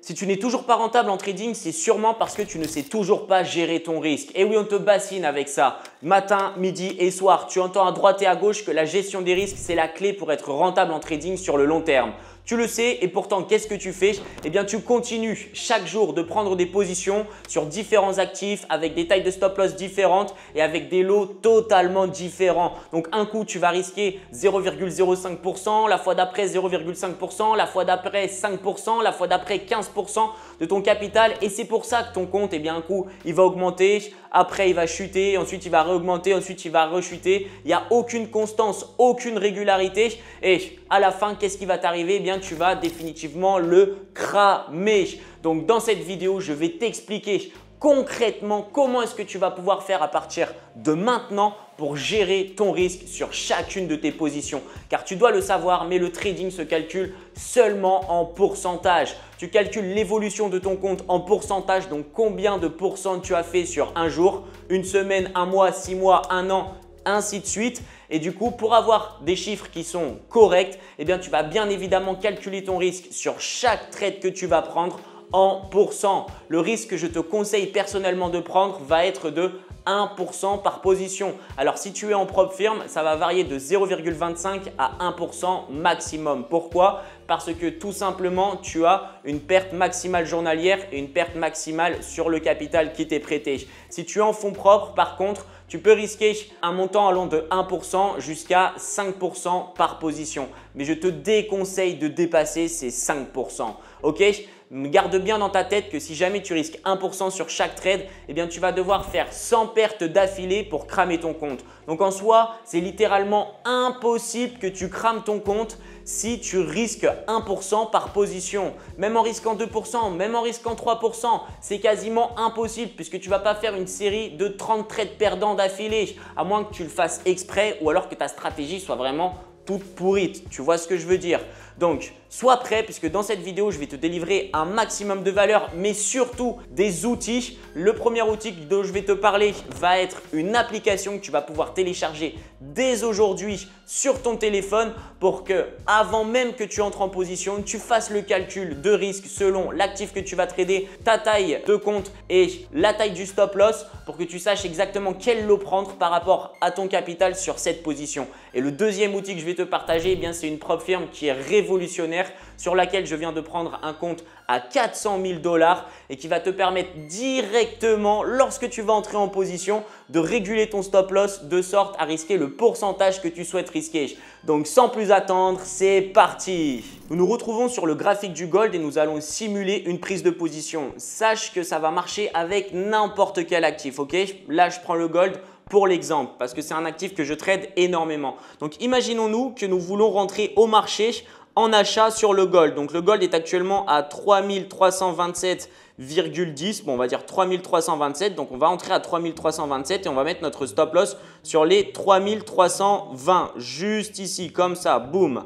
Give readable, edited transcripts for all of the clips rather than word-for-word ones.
Si tu n'es toujours pas rentable en trading, c'est sûrement parce que tu ne sais toujours pas gérer ton risque. Et oui, on te bassine avec ça. Matin, midi et soir, tu entends à droite et à gauche que la gestion des risques, c'est la clé pour être rentable en trading sur le long terme. Tu le sais et pourtant, qu'est-ce que tu fais? Eh bien, tu continues chaque jour de prendre des positions sur différents actifs avec des tailles de stop loss différentes et avec des lots totalement différents. Donc, un coup, tu vas risquer 0,05%, la fois d'après 0,5%, la fois d'après 5%, la fois d'après 15% de ton capital. Et c'est pour ça que ton compte, eh bien, un coup, il va augmenter, après, il va chuter, ensuite, il va réaugmenter, ensuite, il va rechuter. Il n'y a aucune constance, aucune régularité. Et à la fin, qu'est-ce qui va t'arriver? Eh bien, tu vas définitivement le cramer. Donc, dans cette vidéo, je vais t'expliquer concrètement comment est-ce que tu vas pouvoir faire à partir de maintenant pour gérer ton risque sur chacune de tes positions. Car tu dois le savoir, mais le trading se calcule seulement en pourcentage. Tu calcules l'évolution de ton compte en pourcentage, donc combien de pourcents tu as fait sur un jour, une semaine, un mois, 6 mois, un an, ainsi de suite. Et du coup, pour avoir des chiffres qui sont corrects, eh bien, tu vas bien évidemment calculer ton risque sur chaque trade que tu vas prendre en pourcents. Le risque que je te conseille personnellement de prendre va être de 1% par position. Alors, si tu es en propre firme, ça va varier de 0,25 à 1% maximum. Pourquoi? Parce que tout simplement, tu as une perte maximale journalière et une perte maximale sur le capital qui t'est prêté. Si tu es en fonds propres, par contre, tu peux risquer un montant allant de 1% jusqu'à 5% par position. Mais je te déconseille de dépasser ces 5%. Ok? Garde bien dans ta tête que si jamais tu risques 1% sur chaque trade, eh bien, tu vas devoir faire 100 pertes d'affilée pour cramer ton compte. Donc en soi, c'est littéralement impossible que tu crames ton compte si tu risques 1% par position. Même en risquant 2%, même en risquant 3%, c'est quasiment impossible puisque tu ne vas pas faire une série de 30 trades perdants d'affilée, à moins que tu le fasses exprès ou alors que ta stratégie soit vraiment toute pourrite. Tu vois ce que je veux dire? Donc, sois prêt puisque dans cette vidéo, je vais te délivrer un maximum de valeur, mais surtout des outils. Le premier outil dont je vais te parler va être une application que tu vas pouvoir télécharger dès aujourd'hui sur ton téléphone pour que, avant même que tu entres en position, tu fasses le calcul de risque selon l'actif que tu vas trader, ta taille de compte et la taille du stop loss pour que tu saches exactement quel lot prendre par rapport à ton capital sur cette position. Et le deuxième outil que je vais te partager, eh bien, c'est une propre firme qui est révolutionnaire sur laquelle je viens de prendre un compte à 400 000 $ et qui va te permettre directement, lorsque tu vas entrer en position, de réguler ton stop loss de sorte à risquer le pourcentage que tu souhaites risquer. Donc sans plus attendre, c'est parti! Nous nous retrouvons sur le graphique du gold et nous allons simuler une prise de position. Sache que ça va marcher avec n'importe quel actif, ok? Là, je prends le gold pour l'exemple parce que c'est un actif que je trade énormément. Donc, imaginons-nous que nous voulons rentrer au marché en achat sur le gold. Donc, le gold est actuellement à 3327,10. Bon, on va dire 3327. Donc, on va entrer à 3327 et on va mettre notre stop loss sur les 3320. Juste ici, comme ça, boum.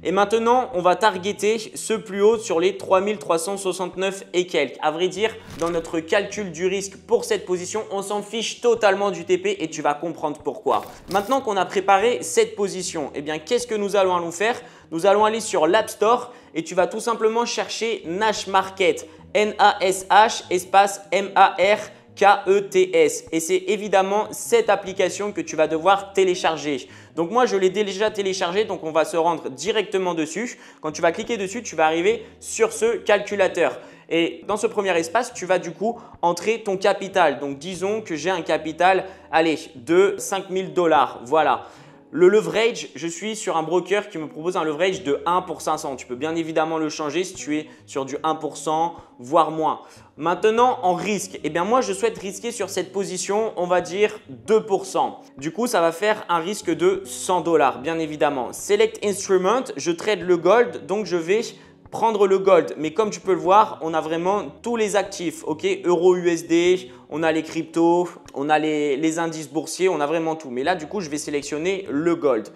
Et maintenant, on va targeter ce plus haut sur les 3369 et quelques. À vrai dire, dans notre calcul du risque pour cette position, on s'en fiche totalement du TP et tu vas comprendre pourquoi. Maintenant qu'on a préparé cette position, eh bien, qu'est-ce que nous allons faire? Nous allons aller sur l'App Store et tu vas tout simplement chercher Nash Market, N-A-S-H espace M-A-R-K-E-T-S. Et c'est évidemment cette application que tu vas devoir télécharger. Donc moi, je l'ai déjà téléchargé, donc on va se rendre directement dessus. Quand tu vas cliquer dessus, tu vas arriver sur ce calculateur. Et dans ce premier espace, tu vas du coup entrer ton capital. Donc disons que j'ai un capital, allez, de 5 000 $. Voilà. Le leverage, je suis sur un broker qui me propose un leverage de 1 pour 500. Tu peux bien évidemment le changer si tu es sur du 1%, voire moins. Maintenant, en risque, eh bien moi, je souhaite risquer sur cette position, on va dire 2%. Du coup, ça va faire un risque de 100 $, bien évidemment. Select Instrument, je trade le gold, donc je vais prendre le gold. Mais comme tu peux le voir, on a vraiment tous les actifs, ok? Euro USD, on a les cryptos, on a les indices boursiers, on a vraiment tout. Mais là, du coup, je vais sélectionner le gold.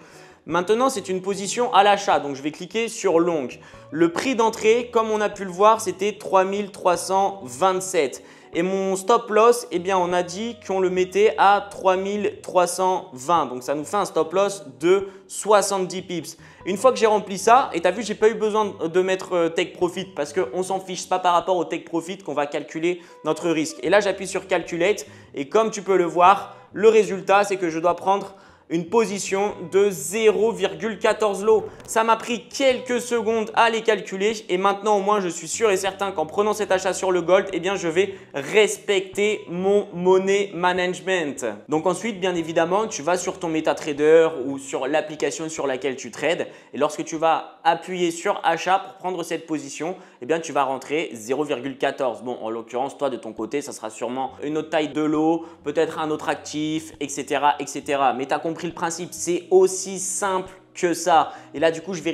Maintenant, c'est une position à l'achat, donc je vais cliquer sur long. Le prix d'entrée, comme on a pu le voir, c'était 3327. Et mon stop loss, eh bien, on a dit qu'on le mettait à 3320. Donc, ça nous fait un stop loss de 70 pips. Une fois que j'ai rempli ça, et tu as vu, je n'ai pas eu besoin de mettre take profit parce qu'on ne s'en fiche pas par rapport au take profit qu'on va calculer notre risque. Et là, j'appuie sur calculate et comme tu peux le voir, le résultat, c'est que je dois prendre une position de 0,14 lots. Ça m'a pris quelques secondes à les calculer et maintenant au moins je suis sûr et certain qu'en prenant cet achat sur le gold, eh bien je vais respecter mon money management. Donc ensuite, bien évidemment, tu vas sur ton MetaTrader ou sur l'application sur laquelle tu trades et lorsque tu vas appuyer sur achat pour prendre cette position, eh bien tu vas rentrer 0,14. Bon, en l'occurrence, toi de ton côté, ça sera sûrement une autre taille de lot, peut-être un autre actif, etc. etc. Mais tu as compris le principe, c'est aussi simple que ça. Et là, du coup, je vais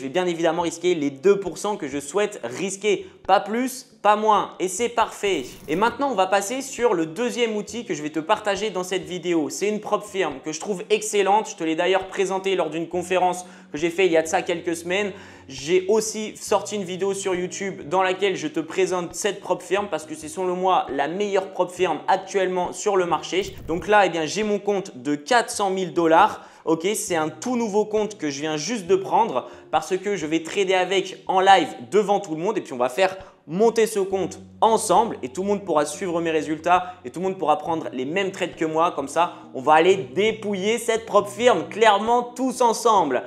bien évidemment risquer les 2% que je souhaite risquer. Pas plus, pas moins. Et c'est parfait. Et maintenant, on va passer sur le deuxième outil que je vais te partager dans cette vidéo. C'est une prop firm que je trouve excellente. Je te l'ai d'ailleurs présentée lors d'une conférence que j'ai fait il y a de ça quelques semaines. J'ai aussi sorti une vidéo sur YouTube dans laquelle je te présente cette prop firm parce que c'est selon moi la meilleure prop firm actuellement sur le marché. Donc là, eh bien, j'ai mon compte de 400 000 $. Ok, c'est un tout nouveau compte que je viens juste de prendre parce que je vais trader avec en live devant tout le monde et puis on va faire monter ce compte ensemble et tout le monde pourra suivre mes résultats et tout le monde pourra prendre les mêmes trades que moi. Comme ça, on va aller dépouiller cette prop firm clairement tous ensemble.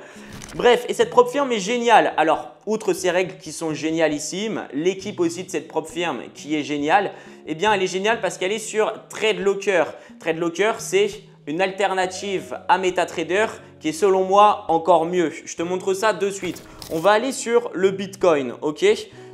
Bref, et cette prop firm est géniale. Alors, outre ces règles qui sont génialissimes, l'équipe aussi de cette prop firm qui est géniale, eh bien, elle est géniale parce qu'elle est sur TradeLocker. TradeLocker, c'est une alternative à MetaTrader qui est selon moi encore mieux. Je te montre ça de suite. On va aller sur le Bitcoin, ok?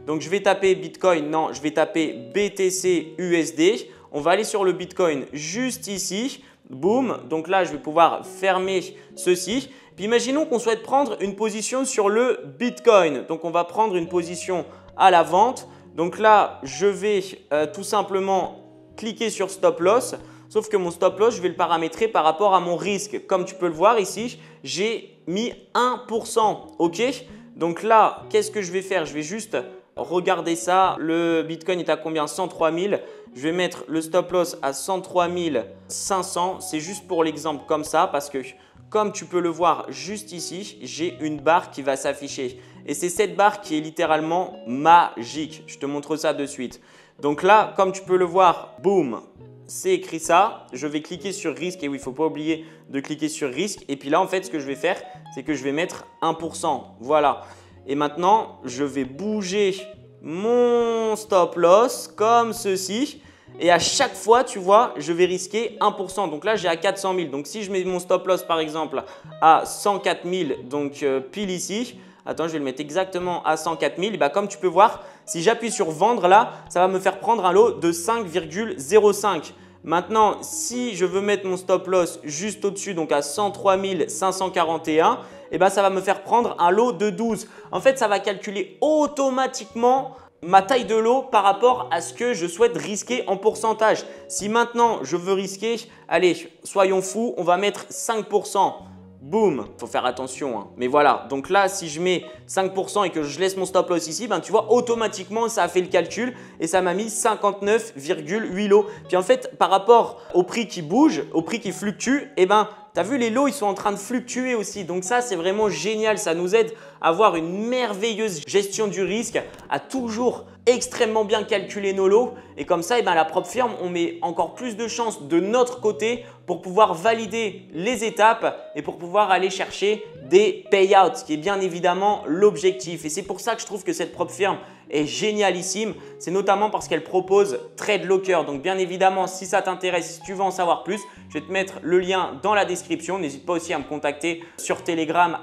Donc, je vais taper Bitcoin, non, je vais taper BTC USD. On va aller sur le Bitcoin juste ici. Boum, donc là, je vais pouvoir fermer ceci. Puis imaginons qu'on souhaite prendre une position sur le Bitcoin. Donc, on va prendre une position à la vente. Donc là, je vais tout simplement cliquer sur Stop Loss. Sauf que mon stop loss, je vais le paramétrer par rapport à mon risque. Comme tu peux le voir ici, j'ai mis 1%. Ok? Donc là, qu'est-ce que je vais faire? Je vais juste regarder ça. Le Bitcoin est à combien? 103 000. Je vais mettre le stop loss à 103 500. C'est juste pour l'exemple comme ça parce que comme tu peux le voir juste ici, j'ai une barre qui va s'afficher. Et c'est cette barre qui est littéralement magique. Je te montre ça de suite. Donc là, comme tu peux le voir, boum, c'est écrit ça. Je vais cliquer sur risque et oui, il ne faut pas oublier de cliquer sur risque. Et puis là, en fait, ce que je vais faire, c'est que je vais mettre 1%. Voilà. Et maintenant, je vais bouger mon stop loss comme ceci. Et à chaque fois, tu vois, je vais risquer 1%. Donc là, j'ai à 400 000. Donc si je mets mon stop loss, par exemple, à 104 000, donc pile ici. Attends, je vais le mettre exactement à 104 000. Et bah, comme tu peux voir, si j'appuie sur vendre là, ça va me faire prendre un lot de 5,05. Maintenant, si je veux mettre mon stop loss juste au-dessus, donc à 103 541, et bah, ça va me faire prendre un lot de 12. En fait, ça va calculer automatiquement ma taille de lot par rapport à ce que je souhaite risquer en pourcentage. Si maintenant, je veux risquer, allez, soyons fous, on va mettre 5%. Boum, il faut faire attention, hein. Mais voilà, donc là, si je mets 5% et que je laisse mon stop loss ici, ben, tu vois, automatiquement, ça a fait le calcul et ça m'a mis 59,8 lots. Puis en fait, par rapport au prix qui bouge, au prix qui fluctue, eh ben, tu as vu, les lots, ils sont en train de fluctuer aussi. Donc ça, c'est vraiment génial. Ça nous aide à avoir une merveilleuse gestion du risque, à toujours extrêmement bien calculer nos lots. Et comme ça, eh ben, la prop firm, on met encore plus de chances de notre côté pour pouvoir valider les étapes et pour pouvoir aller chercher des payouts, ce qui est bien évidemment l'objectif. Et c'est pour ça que je trouve que cette prop firm est génialissime. C'est notamment parce qu'elle propose TradeLocker. Donc bien évidemment, si ça t'intéresse, si tu veux en savoir plus, je vais te mettre le lien dans la description. N'hésite pas aussi à me contacter sur Telegram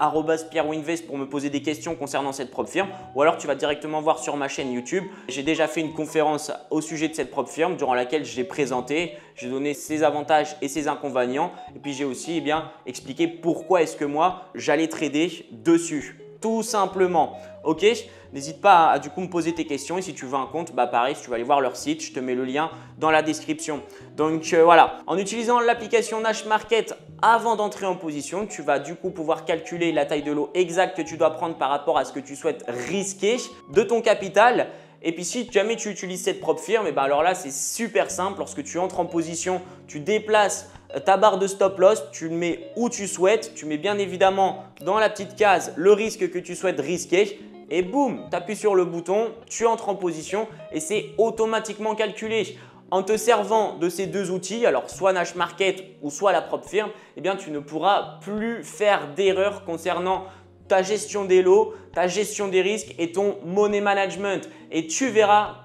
@pierrewinvest pour me poser des questions concernant cette prop firm ou alors tu vas directement voir sur ma chaîne YouTube. J'ai déjà fait une conférence au sujet de cette prop firm durant laquelle j'ai présenté, j'ai donné ses avantages et ses inconvénients et puis j'ai aussi expliqué pourquoi est-ce que moi j'allais trader dessus. Tout simplement, ok? N'hésite pas à du coup me poser tes questions et si tu veux un compte, bah pareil, si tu vas aller voir leur site, je te mets le lien dans la description. Donc voilà, en utilisant l'application Nash Market avant d'entrer en position, tu vas du coup pouvoir calculer la taille de lot exacte que tu dois prendre par rapport à ce que tu souhaites risquer de ton capital. Et puis si jamais tu utilises cette propre firme, et ben alors là c'est super simple. Lorsque tu entres en position, tu déplaces ta barre de stop loss, tu le mets où tu souhaites. Tu mets bien évidemment dans la petite case le risque que tu souhaites risquer. Et boum, tu appuies sur le bouton, tu entres en position et c'est automatiquement calculé. En te servant de ces deux outils, alors soit Nash Market ou soit la propre firme, eh bien, tu ne pourras plus faire d'erreur concernant ta gestion des lots, ta gestion des risques et ton money management. Et tu verras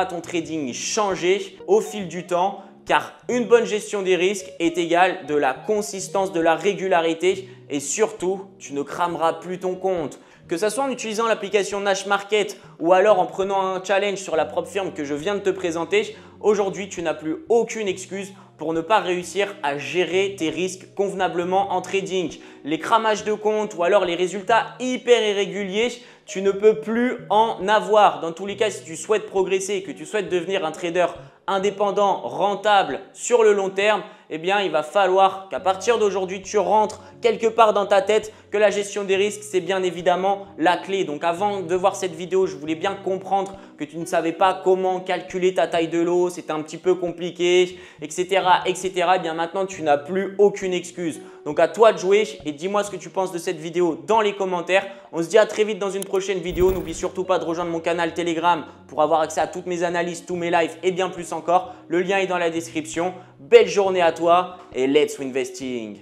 ton trading changer au fil du temps car une bonne gestion des risques est égale de la consistance, de la régularité et surtout, tu ne crameras plus ton compte. Que ce soit en utilisant l'application Nash Market ou alors en prenant un challenge sur la propre firme que je viens de te présenter, aujourd'hui, tu n'as plus aucune excuse pour ne pas réussir à gérer tes risques convenablement en trading. Les cramages de compte ou alors les résultats hyper irréguliers, tu ne peux plus en avoir. Dans tous les cas, si tu souhaites progresser et que tu souhaites devenir un trader indépendant, rentable sur le long terme, eh bien, il va falloir qu'à partir d'aujourd'hui, tu rentres quelque part dans ta tête que la gestion des risques, c'est bien évidemment la clé. Donc, avant de voir cette vidéo, je voulais bien comprendre que tu ne savais pas comment calculer ta taille de lot, c'était un petit peu compliqué, etc. etc. Eh bien, maintenant, tu n'as plus aucune excuse. Donc, à toi de jouer et dis-moi ce que tu penses de cette vidéo dans les commentaires. On se dit à très vite dans une prochaine vidéo. N'oublie surtout pas de rejoindre mon canal Telegram pour avoir accès à toutes mes analyses, tous mes lives et bien plus encore. Le lien est dans la description. Belle journée à toi et let's investing!